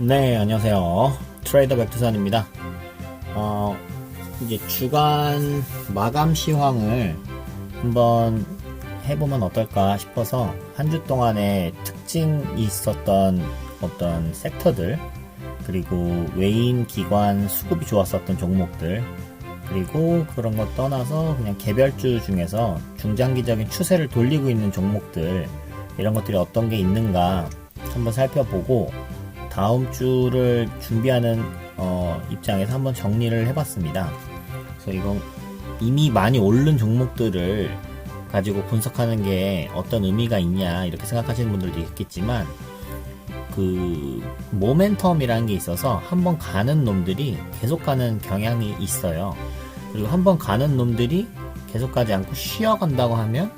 네, 안녕하세요. 트레이더 백두산입니다. 이제 주간 마감 시황을 한번 해보면 어떨까 싶어서 한 주 동안의 특징이 있었던 어떤 섹터들, 그리고 외인 기관 수급이 좋았었던 종목들, 그리고 그런 것 떠나서 그냥 개별주 중에서 중장기적인 추세를 돌리고 있는 종목들, 이런 것들이 어떤 게 있는가 한번 살펴보고 다음 주를 준비하는 입장에서 한번 정리를 해봤습니다. 그래서 이건 이미 많이 오른 종목들을 가지고 분석하는 게 어떤 의미가 있냐 이렇게 생각하시는 분들도 있겠지만, 그 모멘텀이라는 게 있어서 한번 가는 놈들이 계속 가는 경향이 있어요. 그리고 한번 가는 놈들이 계속 가지 않고 쉬어간다고 하면,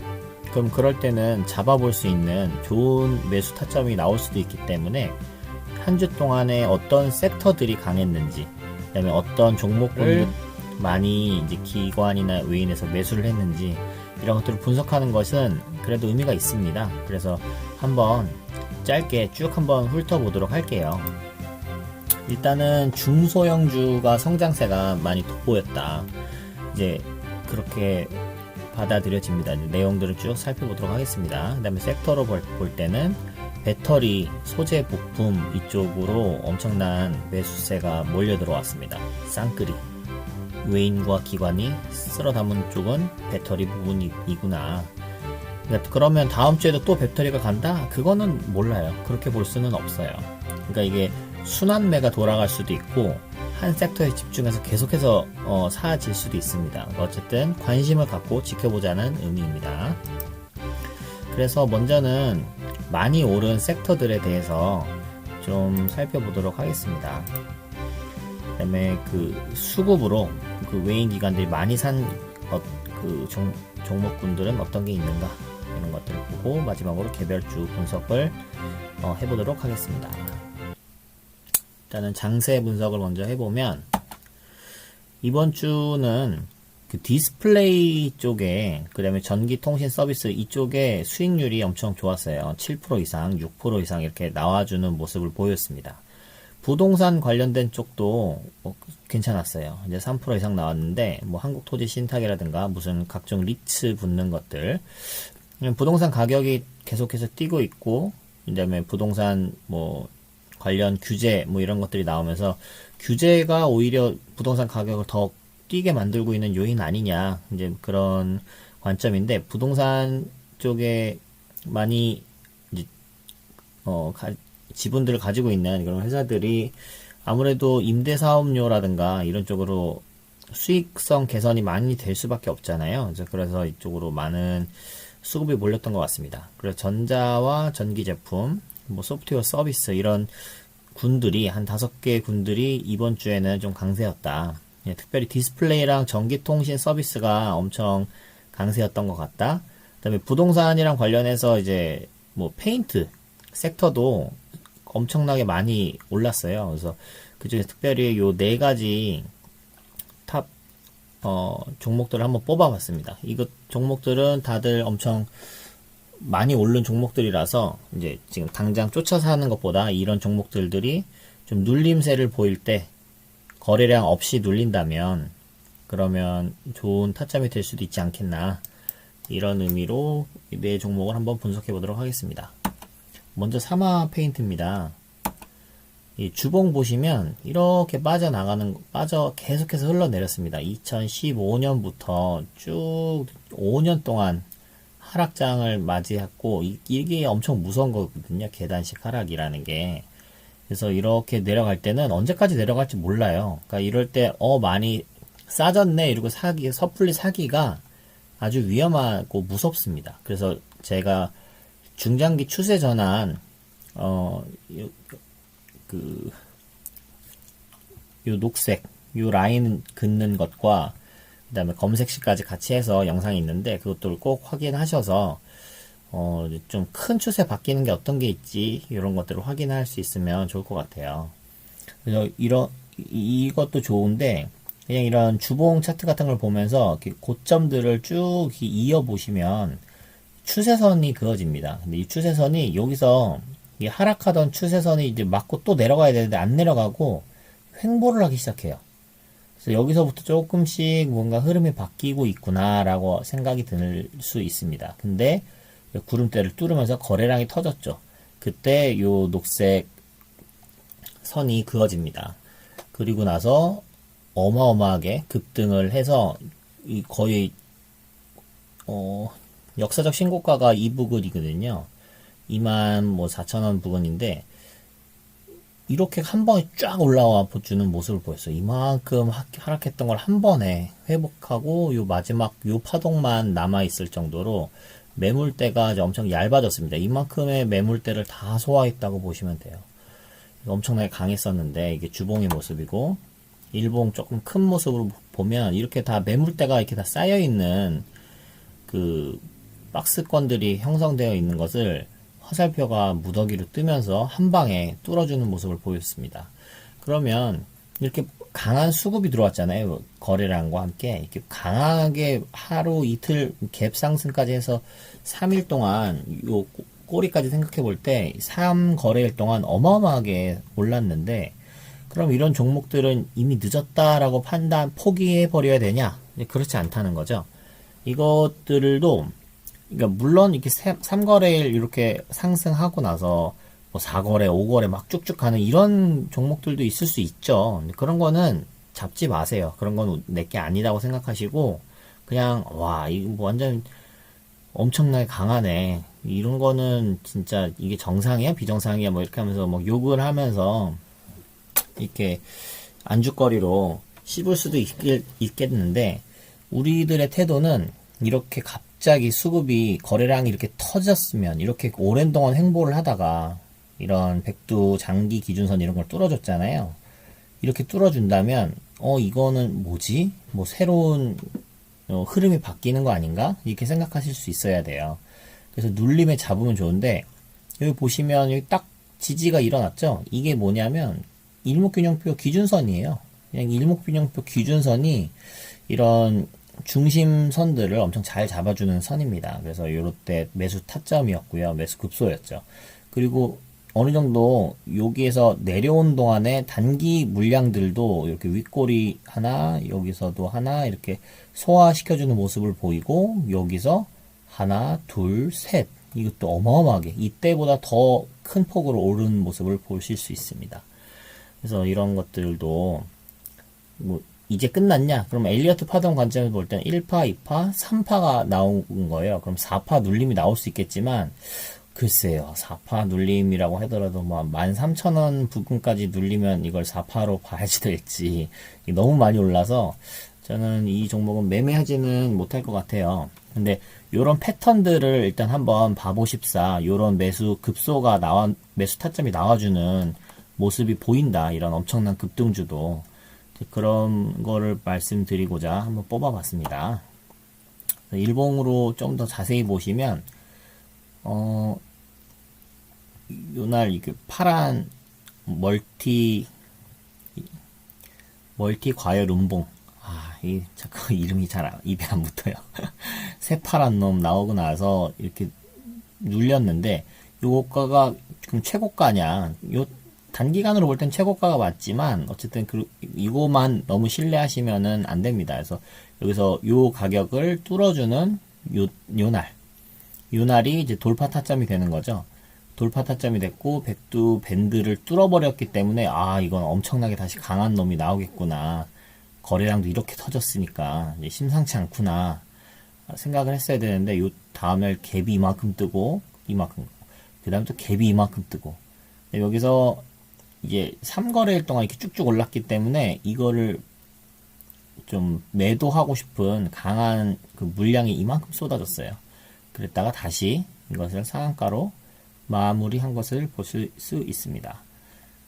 그럼 그럴 때는 잡아볼 수 있는 좋은 매수 타점이 나올 수도 있기 때문에 한 주 동안에 어떤 섹터들이 강했는지, 그다음에 어떤 종목군들 많이 이제 기관이나 외인에서 매수를 했는지, 이런 것들을 분석하는 것은 그래도 의미가 있습니다. 그래서 한번 짧게 쭉 한번 훑어보도록 할게요. 일단은 중소형주가 성장세가 많이 돋보였다, 이제 그렇게 받아들여집니다. 내용들을 쭉 살펴보도록 하겠습니다. 그 다음에 섹터로 볼 때는 배터리, 소재 부품 이쪽으로 엄청난 매수세가 몰려 들어왔습니다. 쌍끌이. 외인과 기관이 쓸어 담은 쪽은 배터리 부분이구나. 그러면 다음 주에도 또 배터리가 간다? 그거는 몰라요. 그렇게 볼 수는 없어요. 그러니까 이게 순환매가 돌아갈 수도 있고, 한 섹터에 집중해서 계속해서 사아질 수도 있습니다. 어쨌든 관심을 갖고 지켜보자는 의미입니다. 그래서 먼저는 많이 오른 섹터들에 대해서 좀 살펴보도록 하겠습니다. 그 다음에 그 수급으로 그 외인 기관들이 많이 산 그 종목군들은 어떤 게 있는가, 이런 것들을 보고 마지막으로 개별주 분석을 해보도록 하겠습니다. 일단은 장세 분석을 먼저 해보면, 이번 주는 그 디스플레이 쪽에, 그 다음에 전기통신 서비스 이쪽에 수익률이 엄청 좋았어요. 7% 이상, 6% 이상 이렇게 나와주는 모습을 보였습니다. 부동산 관련된 쪽도 괜찮았어요. 이제 3% 이상 나왔는데, 뭐 한국토지신탁이라든가 무슨 각종 리츠 붙는 것들, 부동산 가격이 계속해서 뛰고 있고, 그다음에 부동산 뭐 관련 규제 뭐 이런 것들이 나오면서 규제가 오히려 부동산 가격을 더 뛰게 만들고 있는 요인 아니냐, 이제 그런 관점인데, 부동산 쪽에 많이 이제 지분들을 가지고 있는 그런 회사들이 아무래도 임대사업료라든가 이런 쪽으로 수익성 개선이 많이 될 수밖에 없잖아요. 그래서 이쪽으로 많은 수급이 몰렸던 것 같습니다. 그래서 전자와 전기 제품, 뭐 소프트웨어 서비스 이런 군들이 한 5개 군들이 이번 주에는 좀 강세였다. 예, 특별히 디스플레이랑 전기통신 서비스가 엄청 강세였던 것 같다. 그다음에 부동산이랑 관련해서 이제 뭐 페인트 섹터도 엄청나게 많이 올랐어요. 그래서 그중에 특별히 요 4가지 탑 종목들을 한번 뽑아봤습니다. 이것 종목들은 다들 엄청 많이 오른 종목들이라서, 이제 지금 당장 쫓아서 하는 것보다 이런 종목들이 좀 눌림세를 보일 때 거래량 없이 눌린다면, 그러면 좋은 타점이 될 수도 있지 않겠나, 이런 의미로 네 종목을 한번 분석해 보도록 하겠습니다. 먼저 사마 페인트입니다. 이 주봉 보시면 이렇게 계속해서 흘러내렸습니다. 2015년부터 쭉 5년 동안 하락장을 맞이했고, 이게 엄청 무서운 거거든요. 계단식 하락이라는 게. 그래서 이렇게 내려갈 때는 언제까지 내려갈지 몰라요. 그러니까 이럴 때 많이 싸졌네 이러고 섣불리 사기가 아주 위험하고 무섭습니다. 그래서 제가 중장기 추세 전환 요 녹색 요 라인 긋는 것과 그 다음에 검색시까지 같이 해서 영상이 있는데, 그것들을 꼭 확인하셔서 좀 큰 추세 바뀌는 게 어떤 게 있지, 이런 것들을 확인할 수 있으면 좋을 것 같아요. 그래서 이것도 좋은데, 그냥 이런 주봉 차트 같은 걸 보면서 고점들을 쭉 이어 보시면 추세선이 그어집니다. 근데 이 추세선이 여기서 이 하락하던 추세선이 이제 맞고 또 내려가야 되는데 안 내려가고 횡보를 하기 시작해요. 그래서 여기서부터 조금씩 뭔가 흐름이 바뀌고 있구나라고 생각이 들 수 있습니다. 근데 구름대를 뚫으면서 거래량이 터졌죠. 그때 요 녹색 선이 그어집니다. 그리고 나서 어마어마하게 급등을 해서 거의 역사적 신고가가 이 부근이거든요. 24,000원 부근인데 이렇게 한 번에 쫙 올라와 주는 모습을 보였어요. 이만큼 하락했던 걸 한 번에 회복하고 요 마지막 요 파동만 남아 있을 정도로 매물대가 이제 엄청 얇아졌습니다. 이만큼의 매물대를 다 소화했다고 보시면 돼요. 엄청나게 강했었는데 이게 주봉의 모습이고 일봉 조금 큰 모습으로 보면 이렇게 다 매물대가 이렇게 다 쌓여 있는 그 박스권들이 형성되어 있는 것을 화살표가 무더기로 뜨면서 한 방에 뚫어주는 모습을 보였습니다. 그러면 이렇게 강한 수급이 들어왔잖아요. 거래량과 함께 이렇게 강하게 하루 이틀 갭 상승까지 해서 3일 동안 요 꼬리까지 생각해 볼 때 3거래일 동안 어마어마하게 올랐는데 그럼 이런 종목들은 이미 늦었다라고 포기해 버려야 되냐? 그렇지 않다는 거죠. 이것들도 그러니까 물론 이렇게 3거래일 이렇게 상승하고 나서 뭐 4거래, 5거래 막 쭉쭉 가는 이런 종목들도 있을 수 있죠. 그런 거는 잡지 마세요. 그런 건 내게 아니라고 생각하시고 그냥 와 이거 뭐 완전 엄청나게 강하네. 이런 거는 진짜 이게 정상이야? 비정상이야? 뭐 이렇게 하면서 뭐 욕을 하면서 이렇게 안주거리로 씹을 수도 있겠는데 우리들의 태도는 이렇게 갑자기 수급이 거래량이 이렇게 터졌으면 이렇게 오랜 동안 횡보를 하다가 이런 백두 장기 기준선 이런 걸 뚫어줬잖아요. 이렇게 뚫어준다면 이거는 뭐지? 뭐 새로운 흐름이 바뀌는 거 아닌가? 이렇게 생각하실 수 있어야 돼요. 그래서 눌림에 잡으면 좋은데 여기 보시면 여기 딱 지지가 일어났죠? 이게 뭐냐면 일목균형표 기준선이에요. 그냥 일목균형표 기준선이 이런 중심선들을 엄청 잘 잡아주는 선입니다. 그래서 요때 매수 타점이었고요. 매수 급소였죠. 그리고 어느 정도 여기에서 내려온 동안에 단기 물량들도 이렇게 윗꼬리 하나, 여기서도 하나 이렇게 소화시켜주는 모습을 보이고 여기서 하나, 둘, 셋 이것도 어마어마하게 이때보다 더 큰 폭으로 오르는 모습을 보실 수 있습니다. 그래서 이런 것들도 뭐 이제 끝났냐? 그럼 엘리어트 파동 관점에서 볼 때는 1파, 2파, 3파가 나온 거예요. 그럼 4파 눌림이 나올 수 있겠지만 글쎄요. 4파 눌림이라고 하더라도 뭐 13,000원 부근까지 눌리면 이걸 4파로 봐야지 될지 너무 많이 올라서 저는 이 종목은 매매하지는 못할 것 같아요. 근데 요런 패턴들을 일단 한번 봐보십사. 요런 매수 급소가 매수 타점이 나와주는 모습이 보인다. 이런 엄청난 급등주도 그런 거를 말씀드리고자 한번 뽑아봤습니다. 일봉으로 좀 더 자세히 보시면 요날 이게 파란 멀티 과열 음봉 이 잠깐 이름이 잘 입에 안 붙어요. 새파란 놈 나오고 나서 이렇게 눌렸는데 요거가 지금 최고가냐? 요 단기간으로 볼 땐 최고가가 맞지만 어쨌든 이거만 너무 신뢰하시면은 안 됩니다. 그래서 여기서 요 가격을 뚫어주는 요날이 이제 돌파 타점이 되는 거죠. 돌파 타점이 됐고 백두 밴드를 뚫어버렸기 때문에 이건 엄청나게 다시 강한 놈이 나오겠구나. 거래량도 이렇게 터졌으니까 이제 심상치 않구나 생각을 했어야 되는데 요 다음날 갭이 이만큼 뜨고 이만큼 그 다음에 또 갭이 이만큼 뜨고 여기서 이제 3거래일 동안 이렇게 쭉쭉 올랐기 때문에 이거를 좀 매도하고 싶은 강한 그 물량이 이만큼 쏟아졌어요. 그랬다가 다시 이것을 상한가로 마무리한 것을 보실 수 있습니다.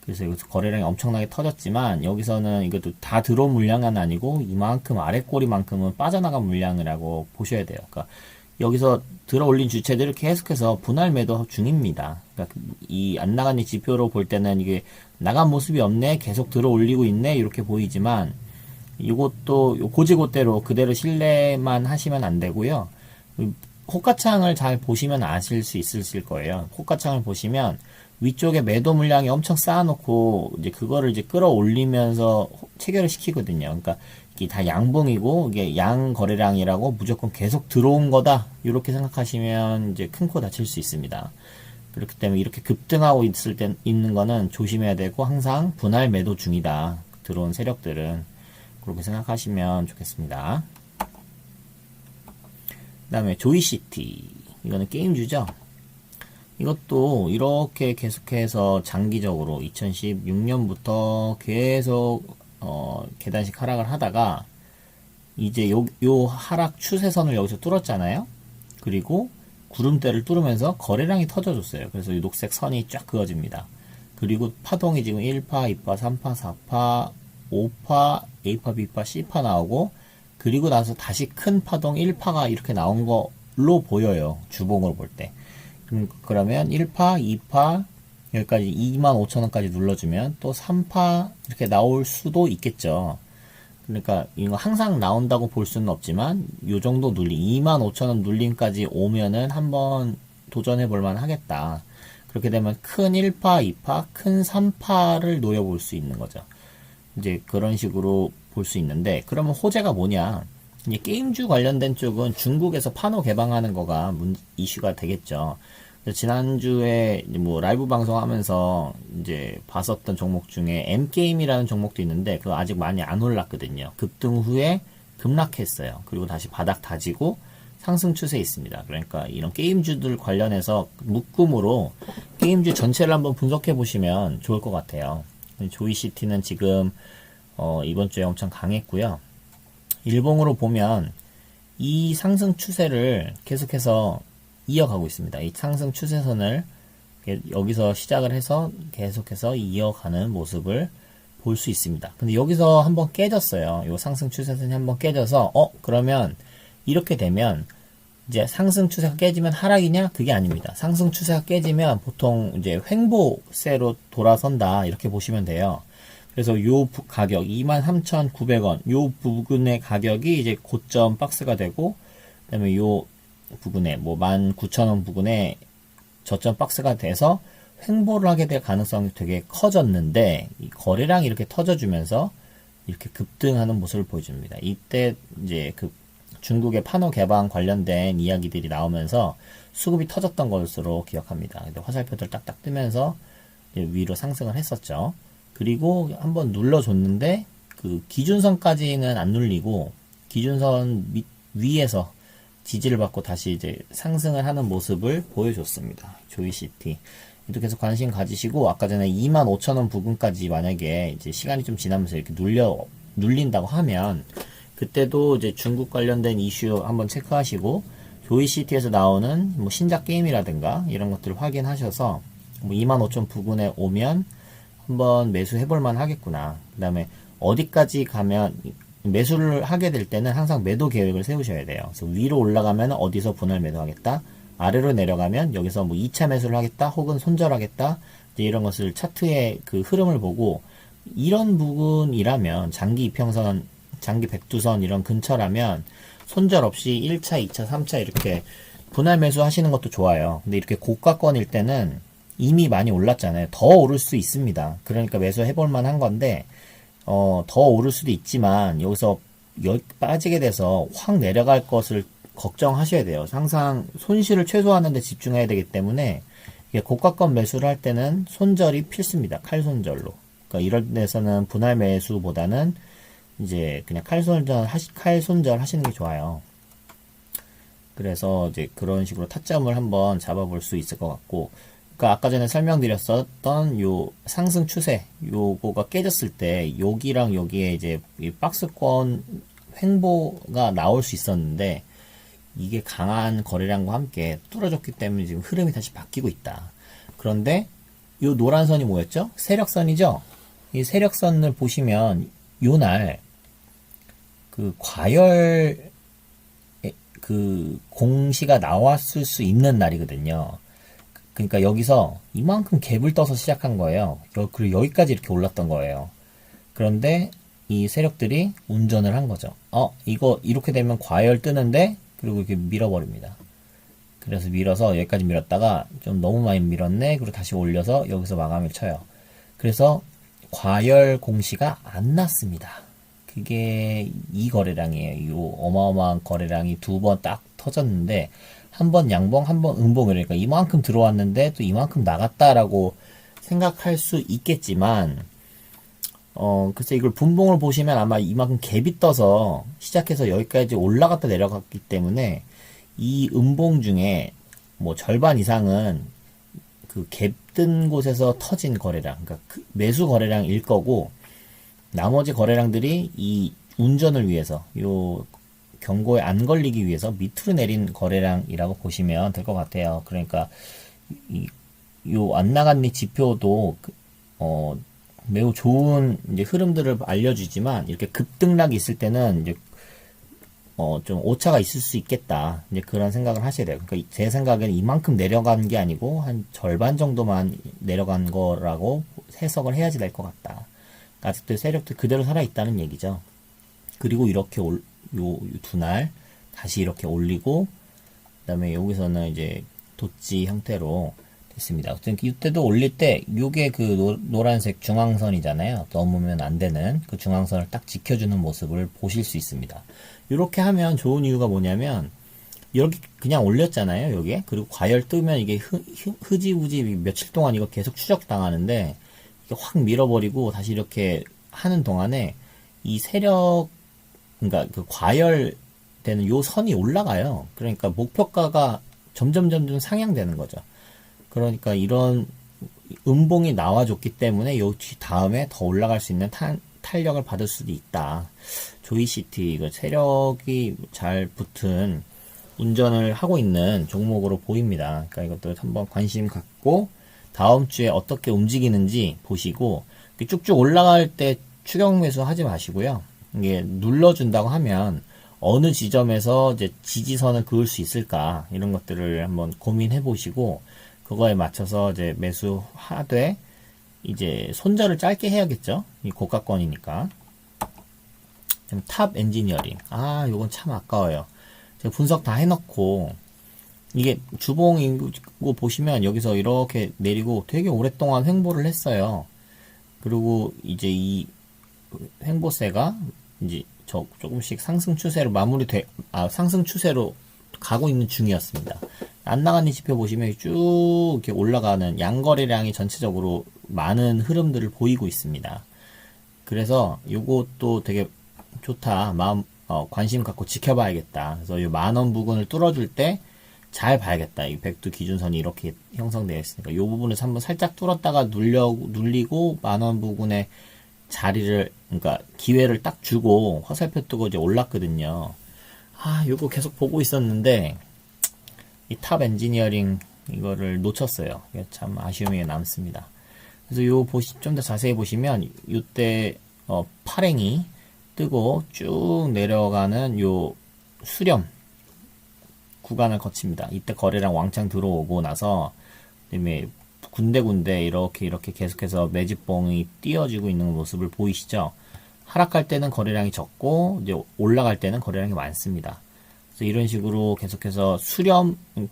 그래서 여기서 거래량이 엄청나게 터졌지만 여기서는 이것도 다 들어온 물량은 아니고 이만큼 아래 꼬리만큼은 빠져나간 물량이라고 보셔야 돼요. 그러니까 여기서 들어 올린 주체들을 계속해서 분할 매도 중입니다. 그러니까 이 안 나간 이 지표로 볼 때는 이게 나간 모습이 없네, 계속 들어 올리고 있네 이렇게 보이지만 이것도 고지고대로 그대로 신뢰만 하시면 안 되고요. 호가창을 잘 보시면 아실 수 있으실 거예요. 호가창을 보시면 위쪽에 매도 물량이 엄청 쌓아놓고 이제 그거를 이제 끌어올리면서 체결을 시키거든요. 그러니까 이게 다 양봉이고 이게 양 거래량이라고 무조건 계속 들어온 거다. 이렇게 생각하시면 이제 큰 코 다칠 수 있습니다. 그렇기 때문에 이렇게 급등하고 있는 거는 조심해야 되고 항상 분할 매도 중이다. 들어온 세력들은 그렇게 생각하시면 좋겠습니다. 그 다음에 조이시티, 이거는 게임주죠. 이것도 이렇게 계속해서 장기적으로 2016년부터 계속 계단식 하락을 하다가 이제 요 하락 추세선을 여기서 뚫었잖아요. 그리고 구름대를 뚫으면서 거래량이 터져줬어요. 그래서 이 녹색 선이 쫙 그어집니다. 그리고 파동이 지금 1파, 2파, 3파, 4파, 5파, A파, B파, C파 나오고, 그리고 나서 다시 큰 파동 1파가 이렇게 나온 걸로 보여요. 주봉으로 볼 때. 그러면 1파, 2파, 여기까지 25,000원까지 눌러주면 또 3파 이렇게 나올 수도 있겠죠. 그러니까 이거 항상 나온다고 볼 수는 없지만 요 정도 눌림, 25,000원 눌림까지 오면은 한번 도전해 볼만 하겠다. 그렇게 되면 큰 1파, 2파, 큰 3파를 노려볼 수 있는 거죠. 이제 그런 식으로 볼 수 있는데, 그러면 호재가 뭐냐? 이제 게임주 관련된 쪽은 중국에서 판호 개방하는 거가 이슈가 되겠죠. 지난주에 뭐 라이브 방송하면서 이제 봤었던 종목 중에 M게임이라는 종목도 있는데 그거 아직 많이 안 올랐거든요. 급등 후에 급락했어요. 그리고 다시 바닥 다지고 상승 추세에 있습니다. 그러니까 이런 게임주들 관련해서 묶음으로 게임주 전체를 한번 분석해 보시면 좋을 것 같아요. 조이시티는 지금 이번 주에 엄청 강했고요. 일봉으로 보면 이 상승 추세를 계속해서 이어가고 있습니다. 이 상승 추세선을 여기서 시작을 해서 계속해서 이어가는 모습을 볼 수 있습니다. 근데 여기서 한번 깨졌어요. 이 상승 추세선이 한번 깨져서 그러면 이렇게 되면 이제 상승 추세가 깨지면 하락이냐? 그게 아닙니다. 상승 추세가 깨지면 보통 이제 횡보세로 돌아선다 이렇게 보시면 돼요. 그래서 요 가격 23,900원 요 부근의 가격이 이제 고점 박스가 되고, 그다음에 요 부근에 뭐 19,000원 부근에 저점 박스가 돼서 횡보를 하게 될 가능성이 되게 커졌는데, 이 거래량이 이렇게 터져주면서 이렇게 급등하는 모습을 보여줍니다. 이때 이제 그 중국의 판호 개방 관련된 이야기들이 나오면서 수급이 터졌던 것으로 기억합니다. 근데 화살표들 딱딱 뜨면서 위로 상승을 했었죠. 그리고 한번 눌러줬는데 그 기준선까지는 안 눌리고 기준선 위에서 지지를 받고 다시 이제 상승을 하는 모습을 보여줬습니다. 조이시티. 또 계속 관심 가지시고, 아까 전에 25,000원 부근까지 만약에 이제 시간이 좀 지나면서 이렇게 눌린다고 하면, 그때도 이제 중국 관련된 이슈 한번 체크하시고, 조이시티에서 나오는 뭐 신작 게임이라든가 이런 것들을 확인하셔서, 뭐 25,000 부근에 오면 한번 매수해볼만 하겠구나. 그 다음에 어디까지 가면, 매수를 하게 될 때는 항상 매도 계획을 세우셔야 돼요. 그래서 위로 올라가면 어디서 분할 매도하겠다. 아래로 내려가면 여기서 뭐 2차 매수를 하겠다. 혹은 손절하겠다. 이제 이런 것을 차트의 그 흐름을 보고, 이런 부분이라면 장기 이평선, 장기 백두선 이런 근처라면 손절 없이 1차, 2차, 3차 이렇게 분할 매수 하시는 것도 좋아요. 근데 이렇게 고가권일 때는 이미 많이 올랐잖아요. 더 오를 수 있습니다. 그러니까 매수해볼 만한 건데, 더 오를 수도 있지만 여기서 빠지게 돼서 확 내려갈 것을 걱정하셔야 돼요. 항상 손실을 최소화하는 데 집중해야 되기 때문에 고가권 매수를 할 때는 손절이 필수입니다. 칼손절로. 그러니까 이런 데서는 분할 매수보다는 이제 그냥 칼손절 하시는 게 좋아요. 그래서 이제 그런 식으로 타점을 한번 잡아볼 수 있을 것 같고, 그러니까 아까 전에 설명드렸었던 요 상승 추세, 요거가 깨졌을 때 여기랑 여기에 이제 이 박스권 횡보가 나올 수 있었는데, 이게 강한 거래량과 함께 뚫어졌기 때문에 지금 흐름이 다시 바뀌고 있다. 그런데 요 노란 선이 뭐였죠? 세력선이죠? 이 세력선을 보시면 요날 그 과열 그 공시가 나왔을 수 있는 날이거든요. 그러니까 여기서 이만큼 갭을 떠서 시작한 거예요. 그리고 여기까지 이렇게 올랐던 거예요. 그런데 이 세력들이 운전을 한 거죠. 이거 이렇게 되면 과열 뜨는데, 그리고 이렇게 밀어버립니다. 그래서 밀어서 여기까지 밀었다가 좀 너무 많이 밀었네. 그리고 다시 올려서 여기서 마감을 쳐요. 그래서 과열 공시가 안 났습니다. 그게 이 거래량이에요. 이 어마어마한 거래량이 두 번 딱 터졌는데 한 번 양봉, 한 번 음봉, 그러니까 이만큼 들어왔는데 또 이만큼 나갔다라고 생각할 수 있겠지만 글쎄 이걸 분봉을 보시면 아마 이만큼 갭이 떠서 시작해서 여기까지 올라갔다 내려갔기 때문에 이 음봉 중에 뭐 절반 이상은 그 갭 뜬 곳에서 터진 거래량, 그러니까 매수 거래량일 거고 나머지 거래량들이 이 운전을 위해서 요 경고에 안 걸리기 위해서 밑으로 내린 거래량이라고 보시면 될 것 같아요. 그러니까 요 안 나간 지표도 매우 좋은 이제 흐름들을 알려주지만 이렇게 급등락이 있을 때는 이제 좀 오차가 있을 수 있겠다. 이제 그런 생각을 하셔야 돼요. 그러니까 제 생각에는 이만큼 내려간 게 아니고 한 절반 정도만 내려간 거라고 해석을 해야지 될 것 같다. 아직도 세력도 그대로 살아있다는 얘기죠. 그리고 이렇게 요 두 날 다시 이렇게 올리고 그 다음에 여기서는 이제 도치 형태로 됐습니다. 이때도 올릴 때 요게 그 노란색 중앙선이잖아요. 넘으면 안 되는 그 중앙선을 딱 지켜주는 모습을 보실 수 있습니다. 이렇게 하면 좋은 이유가 뭐냐면 이렇게 그냥 올렸잖아요. 여기에. 그리고 과열 뜨면 이게 흐지부지 며칠 동안 이거 계속 추적당하는데 이게 확 밀어버리고 다시 이렇게 하는 동안에 이 세력, 그러니까 그 과열되는 요 선이 올라가요. 그러니까 목표가가 점점 상향되는 거죠. 그러니까 이런 음봉이 나와줬기 때문에 요 다음에 더 올라갈 수 있는 탄력을 받을 수도 있다. 조이시티, 이거 세력이 잘 붙은 운전을 하고 있는 종목으로 보입니다. 그러니까 이것도 한번 관심 갖고 다음 주에 어떻게 움직이는지 보시고 쭉쭉 올라갈 때 추격 매수 하지 마시고요. 이게 눌러준다고 하면 어느 지점에서 이제 지지선을 그을 수 있을까 이런 것들을 한번 고민해 보시고 그거에 맞춰서 이제 매수하되 이제 손절을 짧게 해야겠죠. 이 고가권이니까. 탑 엔지니어링. 요건 참 아까워요. 제가 분석 다 해놓고 이게 주봉이고 보시면 여기서 이렇게 내리고 되게 오랫동안 횡보를 했어요. 그리고 이제 이 횡보세가 이제 조금씩 상승 추세로 상승 추세로 가고 있는 중이었습니다. 안 나가는 지표 보시면 쭉 이렇게 올라가는 양거래량이 전체적으로 많은 흐름들을 보이고 있습니다. 그래서 요것도 되게 좋다. 관심 갖고 지켜봐야겠다. 그래서 이 만원 부근을 뚫어줄 때 잘 봐야겠다. 이 백두 기준선이 이렇게 형성되어 있으니까 이 부분에서 한번 살짝 뚫었다가 눌리고 만원 부근에 자리를, 그러니까 기회를 딱 주고 화살표 뜨고 이제 올랐거든요. 요거 계속 보고 있었는데 이 탑 엔지니어링 이거를 놓쳤어요. 이게 참 아쉬움이 남습니다. 그래서 요 좀 더 자세히 보시면 이때 파랭이 뜨고 쭉 내려가는 요 수렴 구간을 거칩니다. 이때 거래량 왕창 들어오고 나서 그다음에 군데군데 이렇게 계속해서 매집봉이 띄어지고 있는 모습을 보이시죠? 하락할 때는 거래량이 적고 이제 올라갈 때는 거래량이 많습니다. 그래서 이런 식으로 계속해서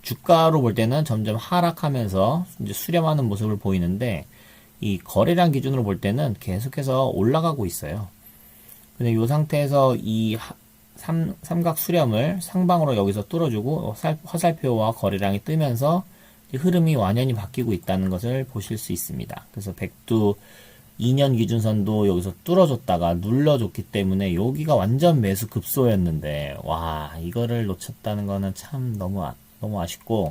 주가로 볼 때는 점점 하락하면서 이제 수렴하는 모습을 보이는데 이 거래량 기준으로 볼 때는 계속해서 올라가고 있어요. 근데 이 상태에서 이 삼각 수렴을 상방으로 여기서 뚫어주고 화살표와 거래량이 뜨면서 흐름이 완연히 바뀌고 있다는 것을 보실 수 있습니다. 그래서 백두 2년 기준선도 여기서 뚫어줬다가 눌러줬기 때문에 여기가 완전 매수 급소였는데 이거를 놓쳤다는 거는 참 너무 아쉽고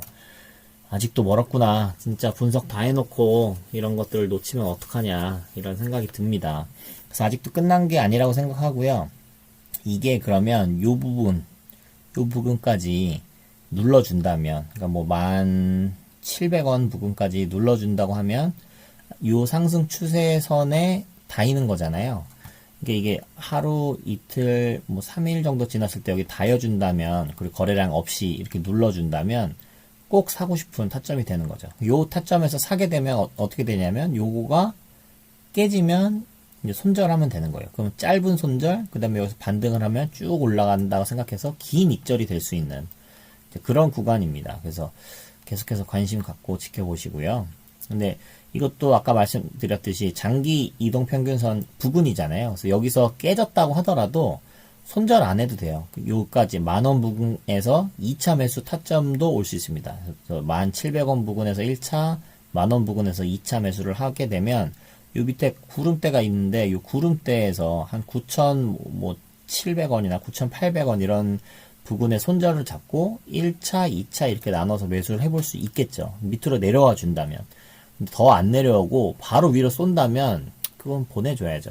아직도 멀었구나. 진짜 분석 다 해놓고 이런 것들을 놓치면 어떡하냐 이런 생각이 듭니다. 그래서 아직도 끝난 게 아니라고 생각하고요. 이게 그러면 요 부분까지 눌러준다면, 그러니까 뭐 1,700원 부분까지 눌러준다고 하면 요 상승 추세선에 닿이는 거잖아요. 이게 하루, 이틀, 뭐 3일 정도 지났을 때 여기 닿여준다면, 그리고 거래량 없이 이렇게 눌러준다면 꼭 사고 싶은 타점이 되는 거죠. 요 타점에서 사게 되면 어떻게 되냐면 요거가 깨지면 이제 손절하면 되는 거예요. 그럼 짧은 손절, 그 다음에 여기서 반등을 하면 쭉 올라간다고 생각해서 긴 익절이 될 수 있는 그런 구간입니다. 그래서 계속해서 관심 갖고 지켜보시고요. 근데 이것도 아까 말씀드렸듯이 장기 이동평균선 부근이잖아요. 그래서 여기서 깨졌다고 하더라도 손절 안 해도 돼요. 요까지 만원 부근에서 2차 매수 타점도 올 수 있습니다. 그래서 1,700원 부근에서 1차, 만원 부근에서 2차 매수를 하게 되면 요 밑에 구름대가 있는데 요 구름대에서 한 9,700원이나 9,800원 이런 부근에 손절을 잡고 1차, 2차 이렇게 나눠서 매수를 해볼 수 있겠죠. 밑으로 내려와 준다면. 더 안 내려오고 바로 위로 쏜다면 그건 보내줘야죠.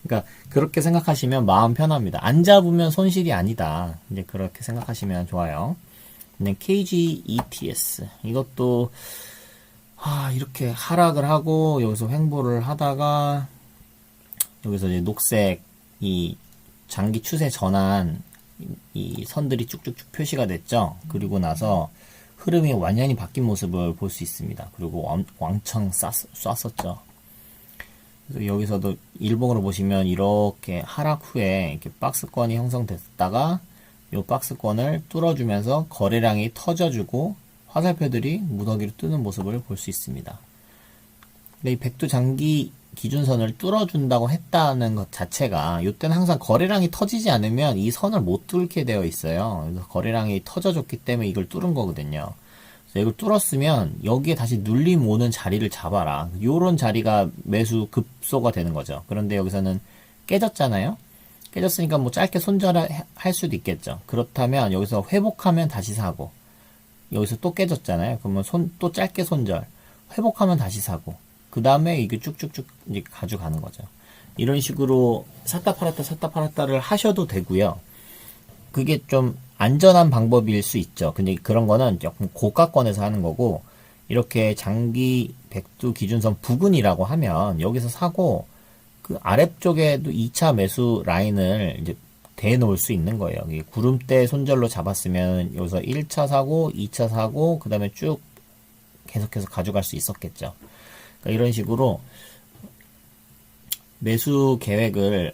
그러니까 그렇게 생각하시면 마음 편합니다. 안 잡으면 손실이 아니다. 이제 그렇게 생각하시면 좋아요. 근데 KGETS 이것도 이렇게 하락을 하고 여기서 횡보를 하다가 여기서 이제 녹색 이 장기 추세 전환 이 선들이 쭉쭉쭉 표시가 됐죠. 그리고 나서 흐름이 완전히 바뀐 모습을 볼 수 있습니다. 그리고 왕창 쐈었죠. 그래서 여기서도 일봉으로 보시면 이렇게 하락 후에 이렇게 박스권이 형성됐다가 이 박스권을 뚫어주면서 거래량이 터져주고 화살표들이 무더기로 뜨는 모습을 볼 수 있습니다. 근데 이 백두 장기 기준선을 뚫어준다고 했다는 것 자체가 이때는 항상 거래량이 터지지 않으면 이 선을 못 뚫게 되어 있어요. 그래서 거래량이 터져줬기 때문에 이걸 뚫은 거거든요. 그래서 이걸 뚫었으면 여기에 다시 눌림 오는 자리를 잡아라. 요런 자리가 매수 급소가 되는 거죠. 그런데 여기서는 깨졌잖아요. 깨졌으니까 뭐 짧게 손절할 수도 있겠죠. 그렇다면 여기서 회복하면 다시 사고 여기서 또 깨졌잖아요. 그러면 또 짧게 손절 회복하면 다시 사고 그 다음에 이게 쭉쭉쭉 이제 가져가는 거죠. 이런 식으로 샀다 팔았다를 하셔도 되고요. 그게 좀 안전한 방법일 수 있죠. 근데 그런 거는 조금 고가권에서 하는 거고 이렇게 장기 백두 기준선 부근이라고 하면 여기서 사고 그 아래쪽에도 2차 매수 라인을 이제 대놓을 수 있는 거예요. 이 구름대 손절로 잡았으면 여기서 1차 사고 2차 사고 그 다음에 쭉 계속해서 가져갈 수 있었겠죠. 그러니까 이런 식으로 매수 계획을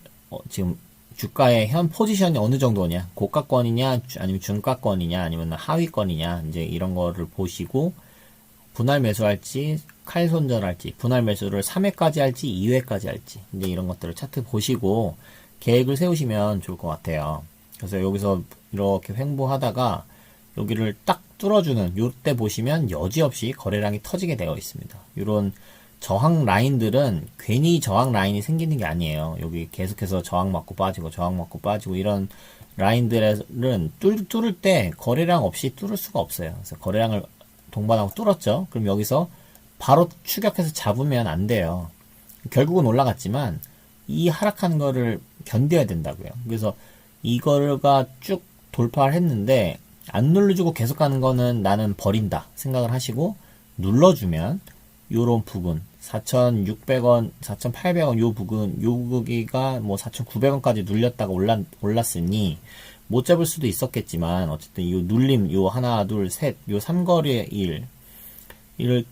지금 주가의 현 포지션이 어느 정도냐, 고가권이냐, 아니면 중가권이냐, 아니면 하위권이냐, 이제 이런 거를 보시고 분할 매수할지, 칼 손절할지, 분할 매수를 3회까지 할지, 2회까지 할지, 이제 이런 것들을 차트 보시고 계획을 세우시면 좋을 것 같아요. 그래서 여기서 이렇게 횡보하다가 여기를 딱 뚫어주는 요때 보시면 여지없이 거래량이 터지게 되어 있습니다. 이런 저항 라인들은 괜히 저항 라인이 생기는 게 아니에요. 여기 계속해서 저항 맞고 빠지고 이런 라인들은 뚫을 때 거래량 없이 뚫을 수가 없어요. 그래서 거래량을 동반하고 뚫었죠. 그럼 여기서 바로 추격해서 잡으면 안 돼요. 결국은 올라갔지만 이 하락하는 거를 견뎌야 된다고요. 그래서 이거가 쭉 돌파를 했는데 안 눌러주고 계속 가는 거는 나는 버린다 생각을 하시고 눌러주면 요런 부분 4,600원, 4,800원 요 부분, 요 부기가 뭐 4,900원까지 눌렸다가 올랐으니 못 잡을 수도 있었겠지만 어쨌든 요 눌림 요 하나 둘 셋 요 3거리의 이를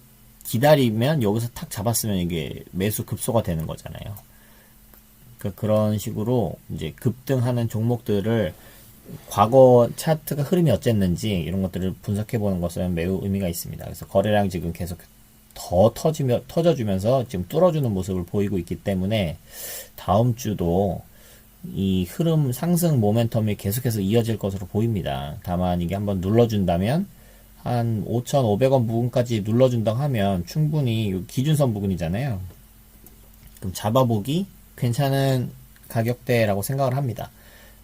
기다리면 여기서 탁 잡았으면 이게 매수 급소가 되는 거잖아요. 그런 식으로 이제 급등하는 종목들을 과거 차트가 흐름이 어쨌는지 이런 것들을 분석해 보는 것은 매우 의미가 있습니다. 그래서 거래량 지금 계속 더 터져주면서 지금 뚫어주는 모습을 보이고 있기 때문에 다음 주도 이 흐름 상승 모멘텀이 계속해서 이어질 것으로 보입니다. 다만 이게 한번 눌러준다면 한 5,500원 부근까지 눌러준다고 하면 충분히 기준선 부근이잖아요. 그럼 잡아보기 괜찮은 가격대라고 생각을 합니다.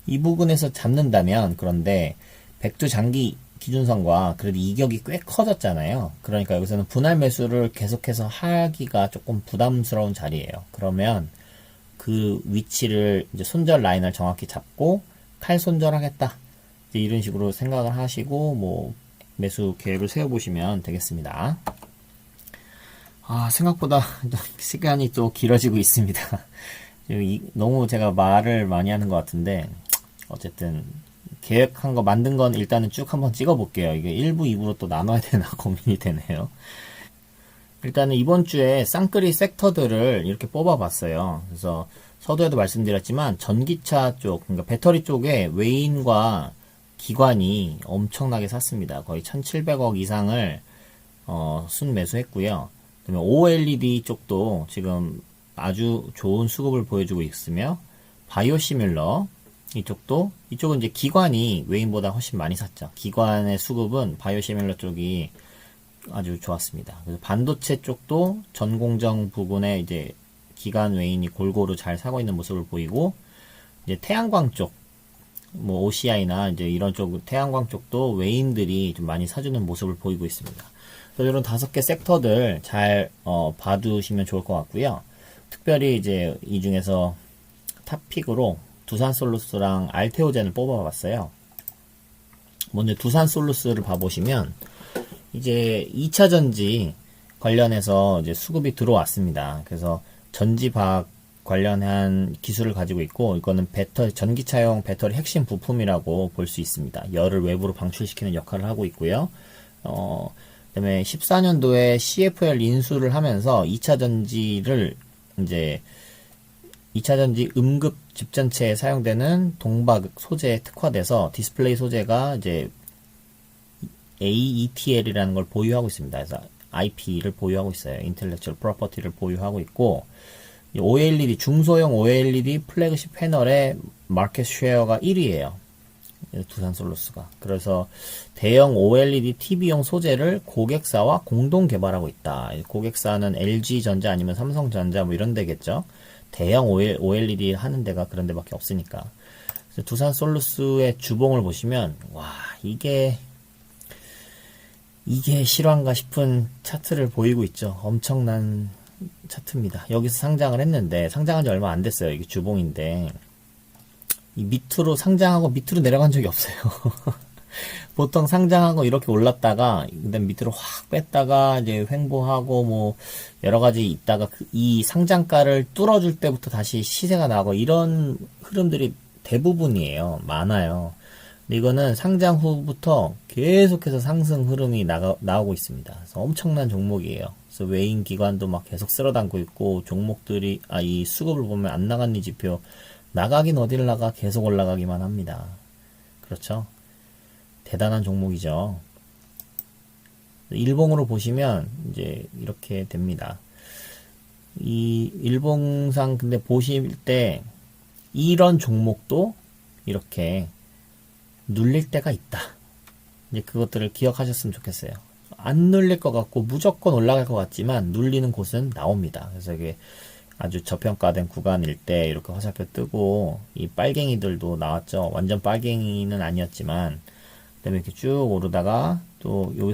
이 부분에서 잡는다면 그런데 백두 장기 기준선과 그래도 이격이 꽤 커졌잖아요. 그러니까 여기서는 분할 매수를 계속해서 하기가 조금 부담스러운 자리예요. 그러면 그 위치를 이제 손절 라인을 정확히 잡고 칼 손절하겠다. 이제 이런 식으로 생각을 하시고 뭐 매수 계획을 세워보시면 되겠습니다. 생각보다 시간이 또 길어지고 있습니다. 너무 제가 말을 많이 하는 것 같은데 어쨌든 계획한 거 만든 건 일단은 쭉 한번 찍어 볼게요. 이게 1부, 2부로 또 나눠야 되나 고민이 되네요. 일단은 이번 주에 쌍끌이 섹터들을 이렇게 뽑아 봤어요. 그래서 서두에도 말씀드렸지만 전기차 쪽, 그러니까 배터리 쪽에 외인과 기관이 엄청나게 샀습니다. 거의 1700억 이상을 순매수했고요. 그다음에 OLED 쪽도 지금 아주 좋은 수급을 보여주고 있으며, 바이오시뮬러 이쪽은 이제 기관이 외인보다 훨씬 많이 샀죠. 기관의 수급은 바이오시뮬러 쪽이 아주 좋았습니다. 그래서 반도체 쪽도 전공정 부분에 이제 기관 외인이 골고루 잘 사고 있는 모습을 보이고, 이제 태양광 쪽, 뭐 OCI나 이제 이런 쪽 태양광 쪽도 외인들이 좀 많이 사주는 모습을 보이고 있습니다. 그래서 이런 5개 섹터들 잘 봐두시면 좋을 것 같고요. 특별히 이제 이 중에서 탑픽으로 두산솔루스랑 알테오젠을 뽑아봤어요. 먼저 두산솔루스를 봐보시면 이제 2차전지 관련해서 이제 수급이 들어왔습니다. 그래서 전지박 관련한 기술을 가지고 있고, 이거는 전기차용 배터리 핵심 부품이라고 볼 수 있습니다. 열을 외부로 방출시키는 역할을 하고 있고요. 그다음에 14년도에 CFL 인수를 하면서 2차전지를 이제 2차전지 음급 집전체에 사용되는 동박 소재에 특화돼서 디스플레이 소재가 이제 AETL이라는 걸 보유하고 있습니다. 그래서 IP를 보유하고 있어요. 인텔렉츄얼 프로퍼티를 보유하고 있고, OLED, 중소형 OLED 플래그십 패널의 마켓 쉐어가 1위예요. 두산솔루스가. 그래서 대형 OLED TV용 소재를 고객사와 공동 개발하고 있다. 고객사는 LG전자 아니면 삼성전자 뭐 이런 데겠죠. 대형 OLED 하는 데가 그런 데밖에 없으니까. 그래서 두산솔루스의 주봉을 보시면, 와, 이게 실화인가 싶은 차트를 보이고 있죠. 엄청난 차트입니다. 여기서 상장을 했는데, 상장한 지 얼마 안 됐어요. 이게 주봉인데, 이 밑으로 상장하고 밑으로 내려간 적이 없어요. 보통 상장하고 이렇게 올랐다가, 그다음 밑으로 확 뺐다가, 이제 횡보하고, 뭐, 여러 가지 있다가, 이 상장가를 뚫어줄 때부터 다시 시세가 나고, 이런 흐름들이 대부분이에요. 많아요. 근데 이거는 상장 후부터 계속해서 상승 흐름이 나오고 있습니다. 그래서 엄청난 종목이에요. 그래서 외인 기관도 막 계속 쓸어담고 있고, 종목들이, 이 수급을 보면 안 나갔니 지표, 나가긴 어딜 나가, 계속 올라가기만 합니다. 그렇죠? 대단한 종목이죠. 일봉으로 보시면 이제 이렇게 됩니다. 이 일봉상 근데 보실 때 이런 종목도 이렇게 눌릴 때가 있다. 이제 그것들을 기억하셨으면 좋겠어요. 안 눌릴 것 같고 무조건 올라갈 것 같지만 눌리는 곳은 나옵니다. 그래서 이게 아주 저평가된 구간일 때 이렇게 화살표 뜨고, 이 빨갱이들도 나왔죠. 완전 빨갱이는 아니었지만, 그 다음에 이렇게 쭉 오르다가 또 요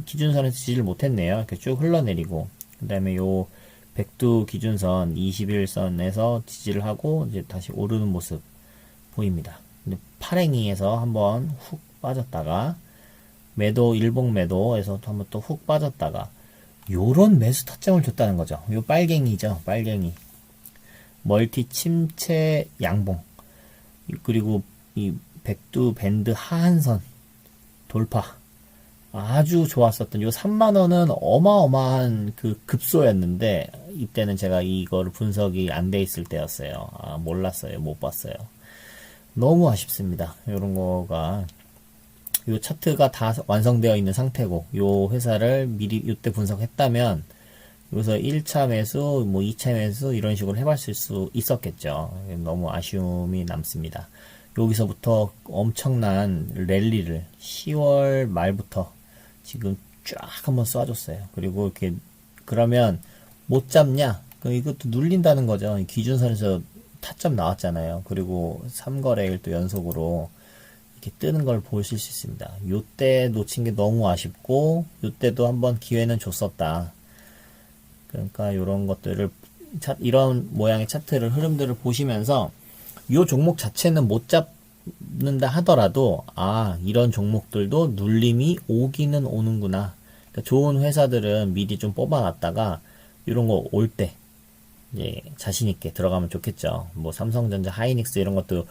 기준선에서 지지를 못했네요. 이렇게 쭉 흘러내리고, 그 다음에 요 백두 기준선 21선에서 지지를 하고 이제 다시 오르는 모습 보입니다. 근데 파랭이에서 한번 훅 빠졌다가, 일봉 매도에서 한번 또 훅 빠졌다가, 요런 매수 타점을 줬다는 거죠. 요 빨갱이죠. 빨갱이. 멀티 침체 양봉. 그리고 이 백두 밴드 하한선 돌파. 아주 좋았었던 요 3만원은 어마어마한 그 급소였는데, 이때는 제가 이거를 분석이 안 돼 있을 때였어요. 몰랐어요. 못 봤어요. 너무 아쉽습니다. 요런 거가. 요 차트가 다 완성되어 있는 상태고, 요 회사를 미리 요때 분석했다면 여기서 1차 매수, 뭐 2차 매수 이런 식으로 해봤을 수 있었겠죠. 너무 아쉬움이 남습니다. 여기서부터 엄청난 랠리를 10월 말부터 지금 쫙 한번 쏴줬어요. 그리고 이렇게 그러면 못 잡냐? 그럼 이것도 눌린다는 거죠. 기준선에서 타점 나왔잖아요. 그리고 3거래일 또 연속으로 이렇게 뜨는 걸 보실 수 있습니다. 요때 놓친 게 너무 아쉽고, 요때도 한번 기회는 줬었다. 그러니까 요런 것들을, 이런 모양의 차트를, 흐름들을 보시면서 요 종목 자체는 못 잡는다 하더라도, 이런 종목들도 눌림이 오기는 오는구나. 그러니까 좋은 회사들은 미리 좀 뽑아놨다가 이런 거 올 때 이제 자신있게 들어가면 좋겠죠. 뭐 삼성전자, 하이닉스 이런 것도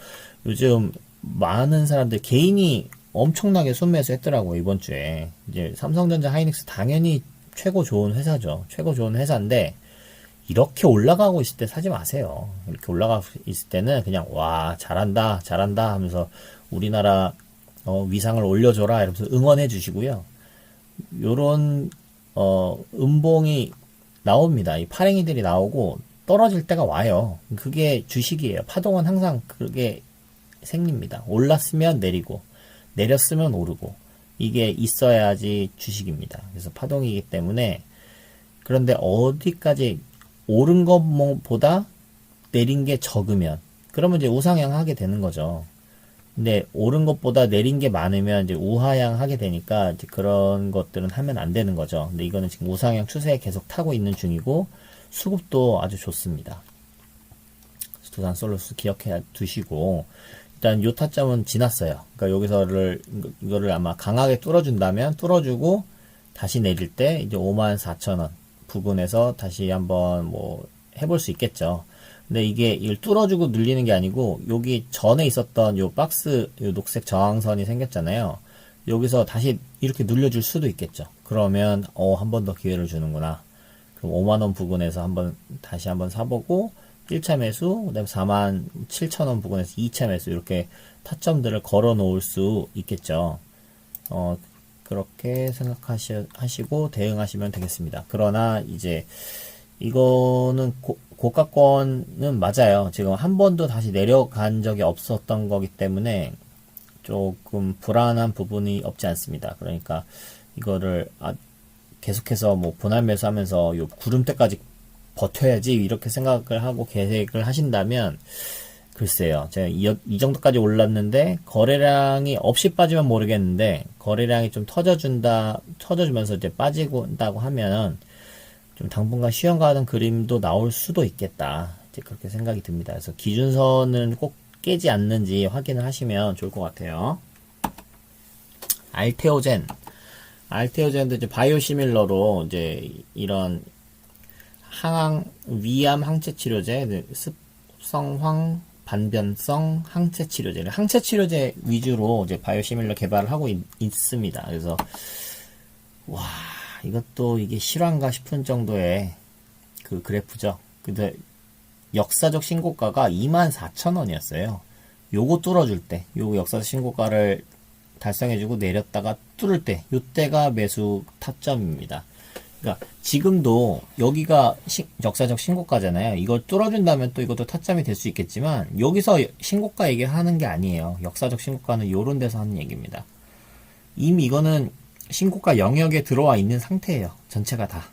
요즘 많은 사람들 개인이 엄청나게 순매수 했더라고요. 이번 주에 이제 삼성전자, 하이닉스 당연히 최고 좋은 회사죠. 최고 좋은 회사인데 이렇게 올라가고 있을 때 사지 마세요. 이렇게 올라가고 있을 때는 그냥 와 잘한다 하면서 우리나라 위상을 올려줘라 이러면서 응원해 주시고요. 요런 음봉이 나옵니다. 이 파랭이들이 나오고 떨어질 때가 와요. 그게 주식이에요. 파동은 항상 그게 생깁니다. 올랐으면 내리고 내렸으면 오르고 이게 있어야지 주식입니다. 그래서 파동이기 때문에. 그런데 어디까지 오른 것보다 내린 게 적으면 그러면 이제 우상향 하게 되는 거죠. 근데 오른 것보다 내린 게 많으면 이제 우하향 하게 되니까 이제 그런 것들은 하면 안 되는 거죠. 근데 이거는 지금 우상향 추세에 계속 타고 있는 중이고 수급도 아주 좋습니다. 두산 솔루스 기억해 두시고 일단 요 타점은 지났어요. 그러니까 이거를 아마 강하게 뚫어준다면 뚫어주고 다시 내릴 때 이제 54,000원 부근에서 다시 한번 뭐 해볼 수 있겠죠. 근데 이걸 뚫어주고 늘리는 게 아니고 여기 전에 있었던 요 박스 요 녹색 저항선이 생겼잖아요. 여기서 다시 이렇게 늘려줄 수도 있겠죠. 그러면 한 번 더 기회를 주는구나. 그럼 5만원 부근에서 다시 한번 사보고 1차 매수, 그 다음에 47,000원 부근에서 2차 매수 이렇게 타점들을 걸어 놓을 수 있겠죠. 그렇게 생각하시고 대응하시면 되겠습니다. 그러나 이제 이거는 고가권은 맞아요. 지금 한 번도 다시 내려간 적이 없었던 거기 때문에 조금 불안한 부분이 없지 않습니다. 그러니까 이거를 계속해서 뭐 분할 매수하면서 요 구름대까지 버텨야지 이렇게 생각을 하고 계획을 하신다면 글쎄요. 제가 이 정도까지 올랐는데 거래량이 없이 빠지면 모르겠는데 거래량이 좀 터져주면서 이제 빠지고 하면 좀 당분간 쉬어가는 그림도 나올 수도 있겠다. 이제 그렇게 생각이 듭니다. 그래서 기준선은 꼭 깨지 않는지 확인을 하시면 좋을 것 같아요. 알테오젠도 이제 바이오시밀러로 이제 이런 위암 항체 치료제, 습성황 반변성 항체 치료제, 위주로 이제 바이오시밀러 개발을 하고 있습니다. 그래서 와, 이것도 이게 실화인가 싶은 정도의 그 그래프죠. 근데 역사적 신고가가 24,000원이었어요. 요거 뚫어줄 때, 요거 역사적 신고가를 달성해주고 내렸다가 뚫을 때, 요때가 매수 타점입니다. 그러니까 지금도 여기가 역사적 신고가잖아요. 이걸 뚫어준다면 또 이것도 타점이 될 수 있겠지만 여기서 신고가 얘기하는 게 아니에요. 역사적 신고가는 요런 데서 하는 얘기입니다. 이미 이거는 신고가 영역에 들어와 있는 상태예요. 전체가 다.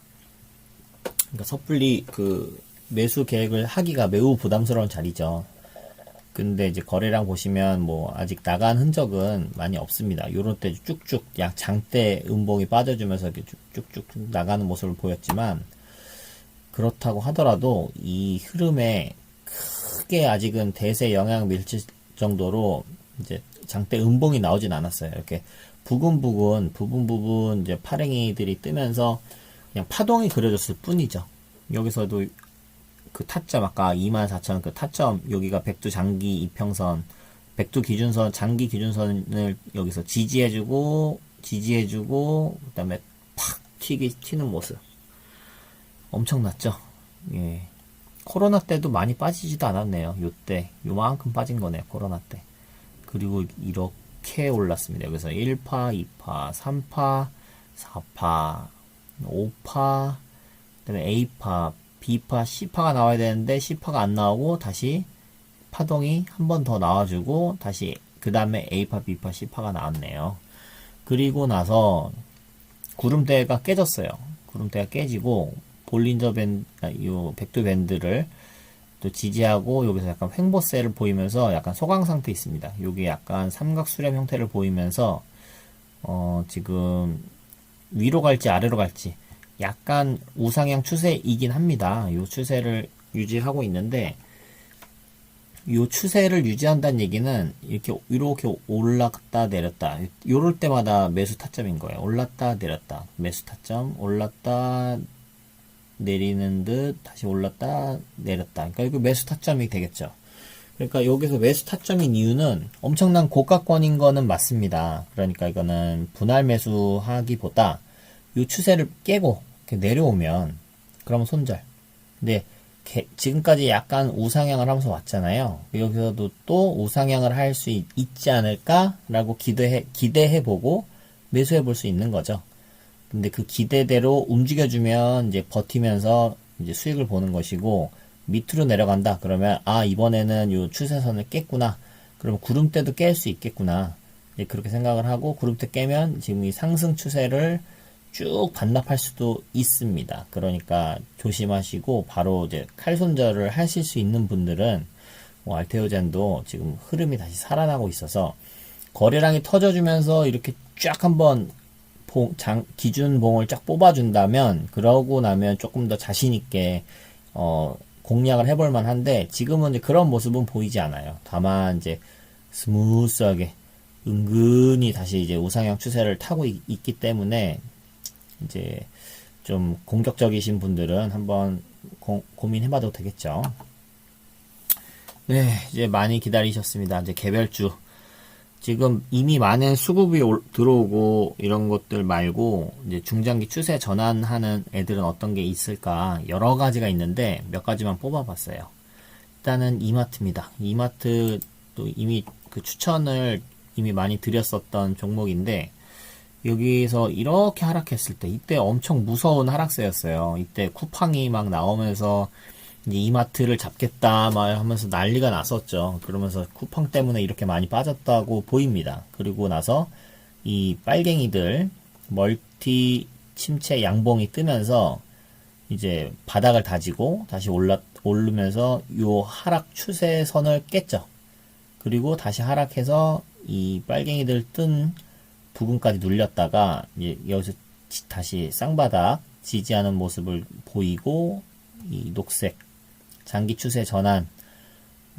그러니까 섣불리 그 매수 계획을 하기가 매우 부담스러운 자리죠. 근데 이제 거래량 보시면 뭐 아직 나간 흔적은 많이 없습니다. 요런 때 쭉쭉 장대 음봉이 빠져주면서 이렇게 쭉쭉 나가는 모습을 보였지만 그렇다고 하더라도 이 흐름에 크게 아직은 대세 영향 미칠 정도로 이제 장대 음봉이 나오진 않았어요. 이렇게 부분 이제 파랭이들이 뜨면서 그냥 파동이 그려졌을 뿐이죠. 여기서도 그 타점 아까 24,000원 그 타점 여기가 백두 장기 이평선 백두 기준선 장기 기준선을 여기서 지지해주고 그 다음에 팍 튀는 모습 엄청났죠. 예. 코로나 때도 많이 빠지지도 않았네요. 요때 요만큼 빠진 거네요. 코로나 때. 그리고 이렇게 올랐습니다. 여기서 1파 2파 3파 4파 5파 그 다음에 A파 B파, C파가 나와야 되는데 C파가 안 나오고 다시 파동이 한 번 더 나와주고 다시 그 다음에 A파, B파, C파가 나왔네요. 그리고 나서 구름대가 깨졌어요. 구름대가 깨지고 볼린저 밴드, 요 백두 밴드를 또 지지하고 여기서 약간 횡보세를 보이면서 약간 소강 상태 있습니다. 여기 약간 삼각 수렴 형태를 보이면서 지금 위로 갈지 아래로 갈지 약간 우상향 추세이긴 합니다. 이 추세를 유지하고 있는데 이 추세를 유지한다는 얘기는 이렇게 올랐다 내렸다 요럴 때마다 매수 타점인 거예요. 올랐다 내렸다 매수 타점 올랐다 내리는 듯 다시 올랐다 내렸다 그러니까 이거 매수 타점이 되겠죠. 그러니까 여기서 매수 타점인 이유는 엄청난 고가권인 거는 맞습니다. 그러니까 이거는 분할 매수하기보다 이 추세를 깨고 이렇게 내려오면 그러면 손절. 근데 지금까지 약간 우상향을 하면서 왔잖아요. 여기서도 또 우상향을 할 수 있지 않을까라고 기대해보고 매수해볼 수 있는 거죠. 근데 그 기대대로 움직여주면 이제 버티면서 이제 수익을 보는 것이고, 밑으로 내려간다 그러면 이번에는 요 추세선을 깼구나, 그러면 구름대도 깰 수 있겠구나, 이제 그렇게 생각을 하고, 구름대 깨면 지금 이 상승 추세를 쭉 반납할 수도 있습니다. 그러니까 조심하시고, 바로 이제 칼손절을 하실 수 있는 분들은 알테오젠도 지금 흐름이 다시 살아나고 있어서 거래량이 터져주면서 이렇게 쫙 한번 기준봉을 쫙 뽑아준다면, 그러고 나면 조금 더 자신있게 공략을 해볼 만한데, 지금은 이제 그런 모습은 보이지 않아요. 다만 이제 스무스하게 은근히 다시 이제 우상향 추세를 타고 있기 때문에, 이제 좀 공격적이신 분들은 한번 고민해봐도 되겠죠. 네, 이제 많이 기다리셨습니다. 이제 개별주. 지금 이미 많은 수급이 들어오고 이런 것들 말고, 이제 중장기 추세 전환하는 애들은 어떤 게 있을까, 여러 가지가 있는데 몇 가지만 뽑아봤어요. 일단은 이마트입니다. 이마트도 이미 그 추천을 이미 많이 드렸었던 종목인데, 여기서 이렇게 하락했을 때, 이때 엄청 무서운 하락세였어요. 이때 쿠팡이 막 나오면서 이제 이마트를 잡겠다 막 하면서 난리가 났었죠. 그러면서 쿠팡 때문에 이렇게 많이 빠졌다고 보입니다. 그리고 나서 이 빨갱이들 멀티 침체 양봉이 뜨면서 이제 바닥을 다지고 다시 오르면서 요 하락 추세선을 깼죠. 그리고 다시 하락해서 이 빨갱이들 뜬 부분까지 눌렸다가 이제 여기서 다시 쌍바닥 지지하는 모습을 보이고, 이 녹색 장기 추세 전환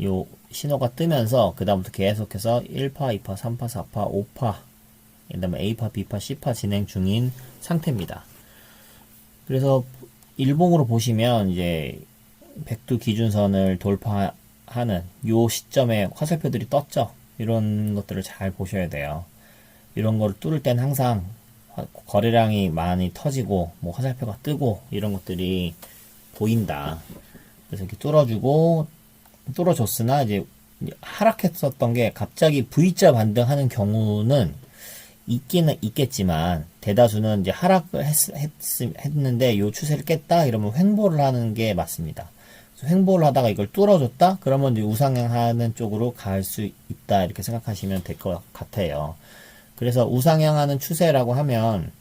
요 신호가 뜨면서 그 다음부터 계속해서 1파, 2파, 3파, 4파, 5파, 그 다음에 A파, B파, C파 진행 중인 상태입니다. 그래서 일봉으로 보시면 이제 백두 기준선을 돌파하는 요 시점에 화살표들이 떴죠. 이런 것들을 잘 보셔야 돼요. 이런 거를 뚫을 땐 항상 거래량이 많이 터지고 뭐 화살표가 뜨고 이런 것들이 보인다. 그래서 이렇게 뚫어줬으나 이제 하락했었던 게 갑자기 V자 반등하는 경우는 있기는 있겠지만, 대다수는 이제 하락을 했는데 요 추세를 깼다 이러면 횡보를 하는 게 맞습니다. 그래서 횡보를 하다가 이걸 뚫어줬다 그러면 이제 우상향하는 쪽으로 갈 수 있다, 이렇게 생각하시면 될 것 같아요. 그래서 우상향하는 추세라고 하면,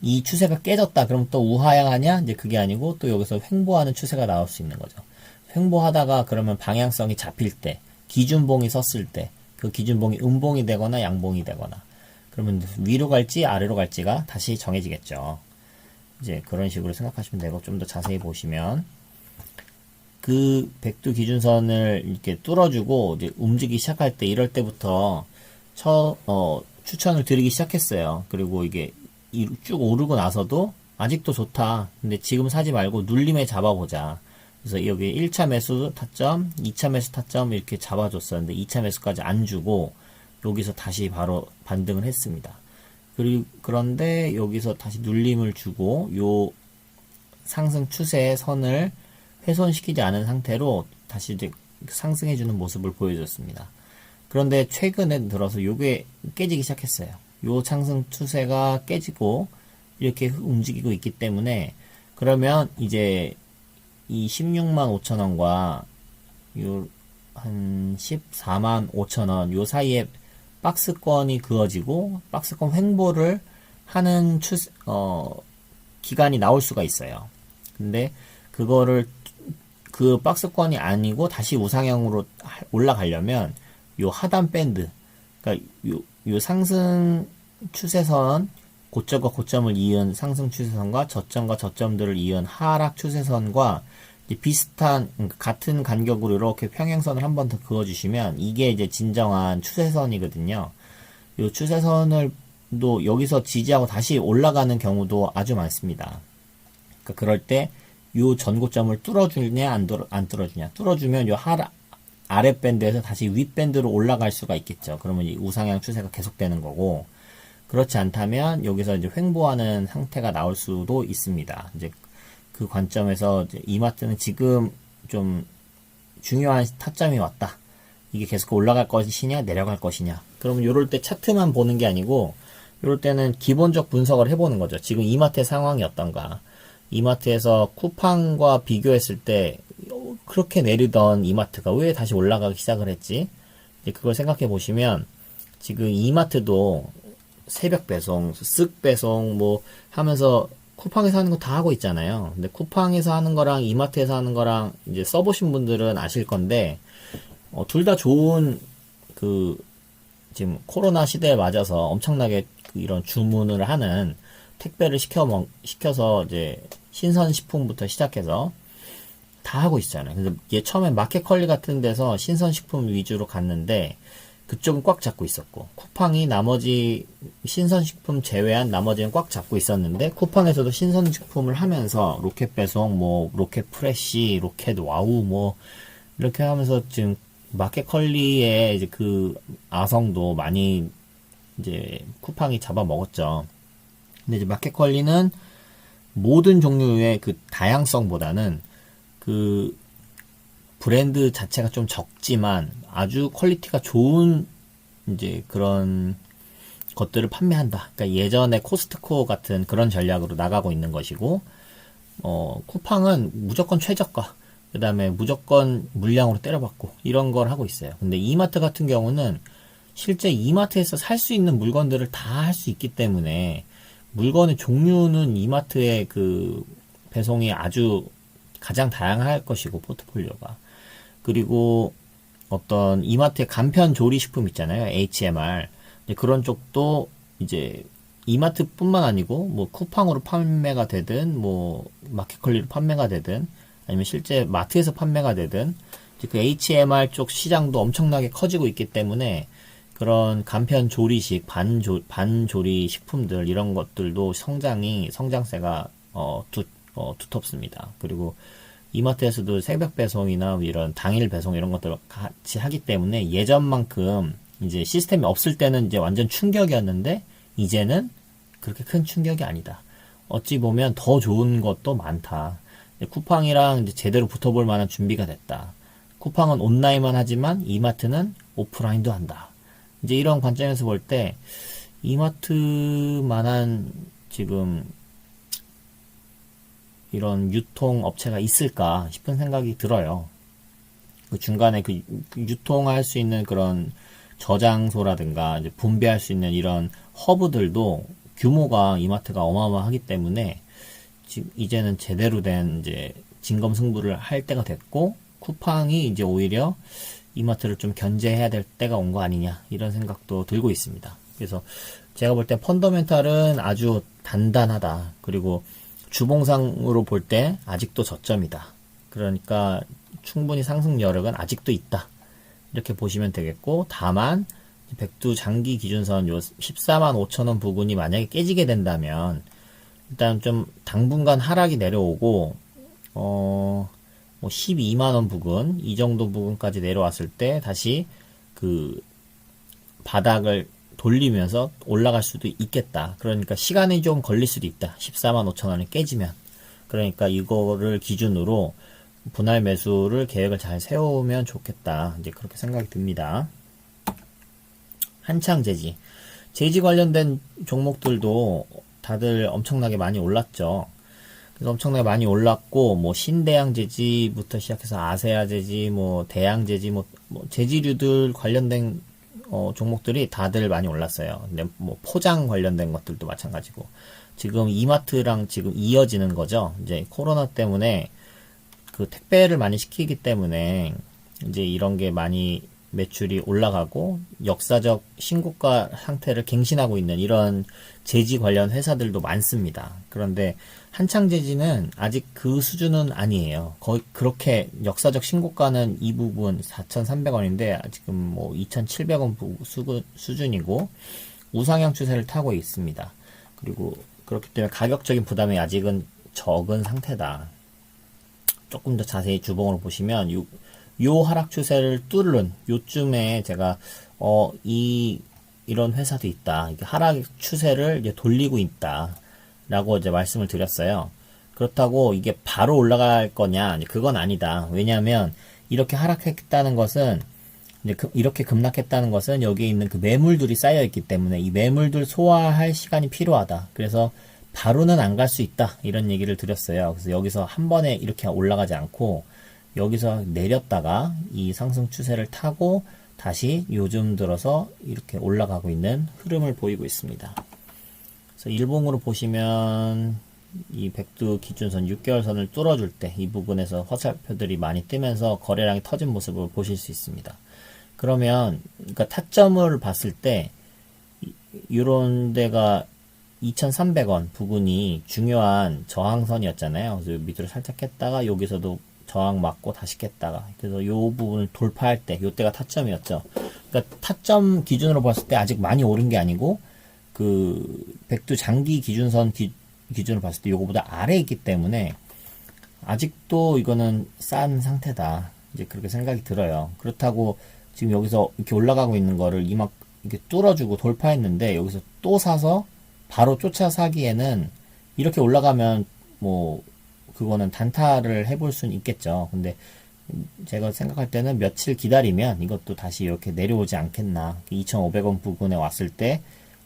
이 추세가 깨졌다 그럼 또 우하향하냐, 이제 그게 아니고 또 여기서 횡보하는 추세가 나올 수 있는 거죠. 횡보하다가 그러면 방향성이 잡힐 때, 기준봉이 섰을 때, 그 기준봉이 음봉이 되거나 양봉이 되거나, 그러면 위로 갈지 아래로 갈지가 다시 정해지겠죠. 이제 그런 식으로 생각하시면 되고, 좀 더 자세히 보시면 그 백두 기준선을 이렇게 뚫어주고 이제 움직이기 시작할 때, 이럴 때부터 추천을 드리기 시작했어요. 그리고 이게 쭉 오르고 나서도 아직도 좋다, 근데 지금 사지 말고 눌림에 잡아보자. 그래서 여기 1차 매수 타점, 2차 매수 타점 이렇게 잡아줬었는데 2차 매수까지 안 주고 여기서 다시 바로 반등을 했습니다. 그런데 여기서 다시 눌림을 주고 요 상승 추세의 선을 훼손시키지 않은 상태로 다시 이제 상승해주는 모습을 보여줬습니다. 그런데 최근에 들어서 요게 깨지기 시작했어요. 요 상승 추세가 깨지고 이렇게 움직이고 있기 때문에, 그러면 이제 이 16만 5천원과 요 한 14만 5천원 요 사이에 박스권이 그어지고 박스권 횡보를 하는 기간이 나올 수가 있어요. 근데 그거를 그 박스권이 아니고 다시 우상향으로 올라가려면 요 하단 밴드, 그러니까 요 상승 추세선, 고점과 고점을 이은 상승 추세선과 저점과 저점들을 이은 하락 추세선과 비슷한, 같은 간격으로 이렇게 평행선을 한 번 더 그어주시면 이게 이제 진정한 추세선이거든요. 요 추세선을 또 여기서 지지하고 다시 올라가는 경우도 아주 많습니다. 그러니까 그럴 때 요 전고점을 뚫어주냐 안 뚫어주냐, 뚫어주면 요 아래 밴드에서 다시 윗 밴드로 올라갈 수가 있겠죠. 그러면 이 우상향 추세가 계속되는 거고, 그렇지 않다면 여기서 이제 횡보하는 상태가 나올 수도 있습니다. 이제 그 관점에서 이제 이마트는 지금 좀 중요한 타점이 왔다. 이게 계속 올라갈 것이냐 내려갈 것이냐. 그러면 요럴 때 차트만 보는 게 아니고 요럴 때는 기본적 분석을 해보는 거죠. 지금 이마트의 상황이 어떤가. 이마트에서 쿠팡과 비교했을 때 그렇게 내리던 이마트가 왜 다시 올라가기 시작을 했지? 이제 그걸 생각해 보시면 지금 이마트도 새벽 배송, 쓱 배송 뭐 하면서 쿠팡에서 하는 거 다 하고 있잖아요. 근데 쿠팡에서 하는 거랑 이마트에서 하는 거랑 이제 써보신 분들은 아실 건데 둘 다 좋은 지금 코로나 시대에 맞아서 엄청나게 이런 주문을 하는 택배를 시켜서 이제 신선식품부터 시작해서 다 하고 있잖아요. 그래서 얘 처음에 마켓컬리 같은 데서 신선식품 위주로 갔는데 그쪽은 꽉 잡고 있었고 쿠팡이 나머지 신선식품 제외한 나머지는 꽉 잡고 있었는데 쿠팡에서도 신선식품을 하면서 로켓 배송, 뭐 로켓 프레쉬, 로켓 와우 뭐 이렇게 하면서 지금 마켓컬리의 이제 그 아성도 많이 이제 쿠팡이 잡아먹었죠. 근데 이제 마켓컬리는 모든 종류의 그 다양성보다는 그 브랜드 자체가 좀 적지만 아주 퀄리티가 좋은 이제 그런 것들을 판매한다. 그러니까 예전에 코스트코 같은 그런 전략으로 나가고 있는 것이고, 쿠팡은 무조건 최저가, 그 다음에 무조건 물량으로 때려받고 이런 걸 하고 있어요. 근데 이마트 같은 경우는 실제 이마트에서 살 수 있는 물건들을 다 할 수 있기 때문에 물건의 종류는 이마트의 그 배송이 아주 가장 다양할 것이고 포트폴리오가. 그리고 어떤 이마트의 간편 조리식품 있잖아요. HMR. 그런 쪽도 이제 이마트뿐만 아니고 뭐 쿠팡으로 판매가 되든 뭐 마켓컬리로 판매가 되든 아니면 실제 마트에서 판매가 되든 그 HMR 쪽 시장도 엄청나게 커지고 있기 때문에 그런 간편 조리식, 반조리 식품들 이런 것들도 성장세가 두텁습니다. 그리고 이마트에서도 새벽 배송이나 이런 당일 배송 이런 것들을 같이 하기 때문에 예전만큼 이제 시스템이 없을 때는 이제 완전 충격이었는데 이제는 그렇게 큰 충격이 아니다. 어찌 보면 더 좋은 것도 많다. 쿠팡이랑 이제 제대로 붙어볼 만한 준비가 됐다. 쿠팡은 온라인만 하지만 이마트는 오프라인도 한다. 이제 이런 관점에서 볼 때 이마트만한 지금 이런 유통업체가 있을까 싶은 생각이 들어요. 그 중간에 그 유통할 수 있는 그런 저장소라든가 이제 분배할 수 있는 이런 허브들도 규모가 이마트가 어마어마하기 때문에 지금 이제는 제대로 된 이제 진검승부를 할 때가 됐고 쿠팡이 이제 오히려 이마트를 좀 견제해야 될 때가 온 거 아니냐 이런 생각도 들고 있습니다. 그래서 제가 볼 때 펀더멘탈은 아주 단단하다. 그리고 주봉상으로 볼 때 아직도 저점이다. 그러니까 충분히 상승 여력은 아직도 있다. 이렇게 보시면 되겠고 다만 백두 장기 기준선 요 14만 5천원 부근이 만약에 깨지게 된다면 일단 좀 당분간 하락이 내려오고 뭐 12만원 부근 이 정도 부근까지 내려왔을 때 다시 그 바닥을 돌리면서 올라갈 수도 있겠다. 그러니까 시간이 좀 걸릴 수도 있다. 14만 5천원이 깨지면. 그러니까 이거를 기준으로 분할 매수를 계획을 잘 세우면 좋겠다. 이제 그렇게 생각이 듭니다. 한창 제지 관련된 종목들도 다들 엄청나게 많이 올랐죠. 그래서 엄청나게 많이 올랐고 뭐 신대양 제지부터 시작해서 아세아 제지, 뭐 대양 제지, 뭐 제지류들 관련된 종목들이 다들 많이 올랐어요. 근데 뭐 포장 관련된 것들도 마찬가지고 지금 이마트랑 지금 이어지는 거죠. 이제 코로나 때문에 그 택배를 많이 시키기 때문에 이제 이런 게 많이 매출이 올라가고 역사적 신고가 상태를 갱신하고 있는 이런 제지 관련 회사들도 많습니다. 그런데 한창제지는 아직 그 수준은 아니에요. 거의 그렇게 역사적 신고가는 이 부분 4,300원인데 지금 뭐 2,700원 수준이고 우상향 추세를 타고 있습니다. 그리고 그렇기 때문에 가격적인 부담이 아직은 적은 상태다. 조금 더 자세히 주봉으로 보시면 요 하락 추세를 뚫는 요쯤에 제가 이런 회사도 있다. 이게 하락 추세를 이제 돌리고 있다. 라고 이제 말씀을 드렸어요. 그렇다고 이게 바로 올라갈 거냐? 그건 아니다. 왜냐하면 이렇게 하락했다는 것은 이제 이렇게 급락했다는 것은 여기에 있는 그 매물들이 쌓여 있기 때문에 이 매물들 소화할 시간이 필요하다. 그래서 바로는 안 갈 수 있다. 이런 얘기를 드렸어요. 그래서 여기서 한 번에 이렇게 올라가지 않고 여기서 내렸다가 이 상승 추세를 타고 다시 요즘 들어서 이렇게 올라가고 있는 흐름을 보이고 있습니다. 그래서 일봉으로 보시면 이 백두 기준선 6개월선을 뚫어줄 때 이 부분에서 화살표들이 많이 뜨면서 거래량이 터진 모습을 보실 수 있습니다. 그러면 그러니까 타점을 봤을 때 이런 데가 2,300원 부분이 중요한 저항선이었잖아요. 그래서 밑으로 살짝 깼다가 여기서도 저항 맞고 다시 깼다가 그래서 이 부분을 돌파할 때 이때가 타점이었죠. 그러니까 타점 기준으로 봤을 때 아직 많이 오른 게 아니고 그 백두 장기 기준선 기준으로 봤을 때 요거보다 아래에 있기 때문에 아직도 이거는 싼 상태다. 이제 그렇게 생각이 들어요. 그렇다고 지금 여기서 이렇게 올라가고 있는 거를 이렇게 뚫어주고 돌파했는데 여기서 또 사서 바로 쫓아 사기에는 이렇게 올라가면 뭐 그거는 단타를 해볼 수는 있겠죠. 근데 제가 생각할 때는 며칠 기다리면 이것도 다시 이렇게 내려오지 않겠나. 2,500원 부근에 왔을 때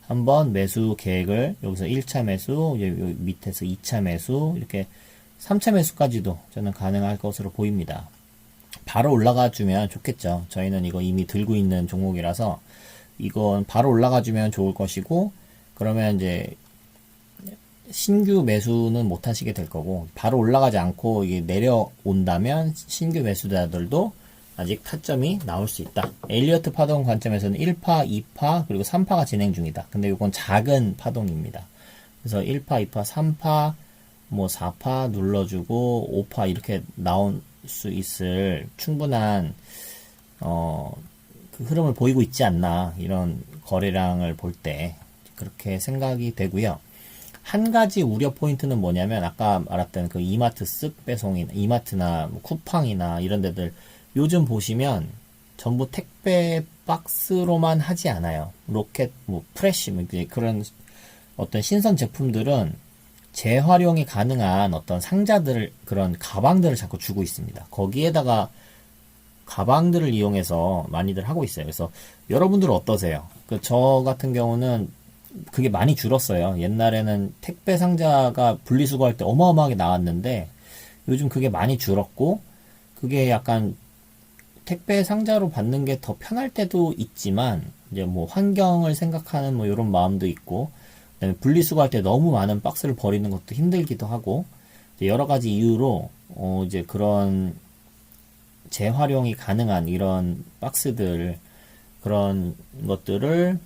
한번 매수 계획을 여기서 1차 매수, 여기 밑에서 2차 매수, 이렇게 3차 매수까지도 저는 가능할 것으로 보입니다. 바로 올라가 주면 좋겠죠. 저희는 이거 이미 들고 있는 종목이라서 이건 바로 올라가 주면 좋을 것이고, 그러면 이제 신규 매수는 못 하시게 될 거고, 바로 올라가지 않고 이게 내려온다면 신규 매수자들도 아직 타점이 나올 수 있다. 엘리어트 파동 관점에서는 1파, 2파, 그리고 3파가 진행 중이다. 근데 이건 작은 파동입니다. 그래서 1파, 2파, 3파, 뭐 4파 눌러주고 5파 이렇게 나올 수 있을 충분한 그 흐름을 보이고 있지 않나. 이런 거래량을 볼 때 그렇게 생각이 되고요. 한 가지 우려 포인트는 뭐냐면 아까 말했던 그 이마트 쓱 배송이나 이마트나 뭐 쿠팡이나 이런 데들 요즘 보시면 전부 택배 박스로만 하지 않아요. 로켓, 뭐 프레쉬, 뭐 그런 어떤 신선 제품들은 재활용이 가능한 어떤 상자들을, 그런 가방들을 자꾸 주고 있습니다. 거기에다가 가방들을 이용해서 많이들 하고 있어요. 그래서 여러분들은 어떠세요? 저 같은 경우는 그게 많이 줄었어요. 옛날에는 택배 상자가 분리수거할 때 어마어마하게 나왔는데 요즘 그게 많이 줄었고, 그게 약간 택배 상자로 받는 게 더 편할 때도 있지만 이제 뭐 환경을 생각하는 뭐 이런 마음도 있고, 그다음에 분리수거할 때 너무 많은 박스를 버리는 것도 힘들기도 하고, 여러 가지 이유로 이제 그런 재활용이 가능한 이런 박스들, 그런 것들을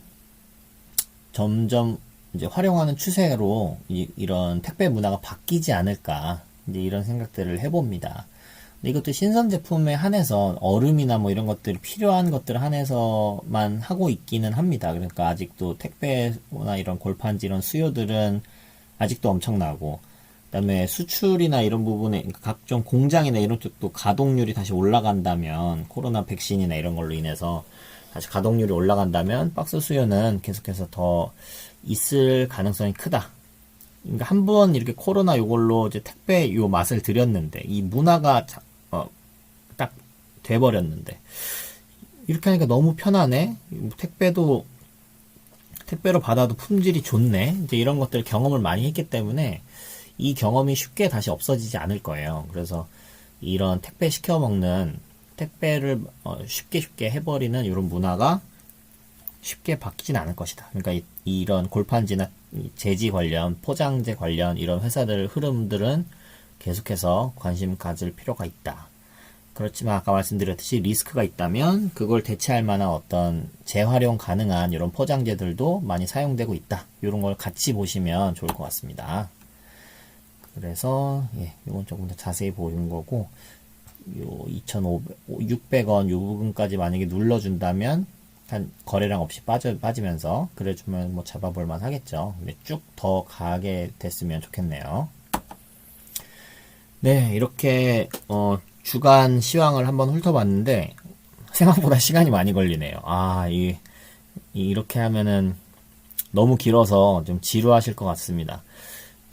점점 이제 활용하는 추세로 이런 택배 문화가 바뀌지 않을까, 이제 이런 생각들을 해봅니다. 근데 이것도 신선 제품에 한해서 얼음이나 뭐 이런 것들, 필요한 것들 한해서만 하고 있기는 합니다. 그러니까 아직도 택배나 이런 골판지 이런 수요들은 아직도 엄청나고, 그다음에 수출이나 이런 부분에 각종 공장이나 이런 쪽도 가동률이 다시 올라간다면, 코로나 백신이나 이런 걸로 인해서 다시 가동률이 올라간다면 박스 수요는 계속해서 더 있을 가능성이 크다. 그러니까 한번 이렇게 코로나 요걸로 이제 택배 요 맛을 들였는데, 이 문화가 딱 돼버렸는데, 이렇게 하니까 너무 편하네. 택배로 받아도 품질이 좋네. 이제 이런 것들 경험을 많이 했기 때문에 이 경험이 쉽게 다시 없어지지 않을 거예요. 그래서 이런 택배 시켜 먹는, 택배를 쉽게 해버리는 이런 문화가 쉽게 바뀌진 않을 것이다. 그러니까 이런 골판지나 재지 관련, 포장재 관련 이런 회사들 흐름들은 계속해서 관심 가질 필요가 있다. 그렇지만 아까 말씀드렸듯이 리스크가 있다면 그걸 대체할 만한 어떤 재활용 가능한 이런 포장재들도 많이 사용되고 있다. 이런 걸 같이 보시면 좋을 것 같습니다. 그래서 이건 조금 더 자세히 보는 거고, 요 2,600원 요 부분까지 만약에 눌러준다면 한 거래량 없이 빠지면서 그래주면 뭐 잡아볼만 하겠죠. 근데 쭉 더 가게 됐으면 좋겠네요. 네, 이렇게 주간 시황을 한번 훑어봤는데 생각보다 시간이 많이 걸리네요. 이렇게 하면은 너무 길어서 좀 지루하실 것 같습니다.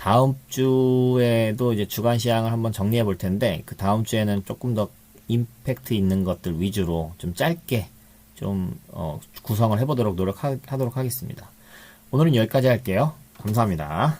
다음 주에도 이제 주간 시황을 한번 정리해 볼 텐데, 그 다음 주에는 조금 더 임팩트 있는 것들 위주로 좀 짧게 좀 구성을 해보도록 노력하도록 하겠습니다. 오늘은 여기까지 할게요. 감사합니다.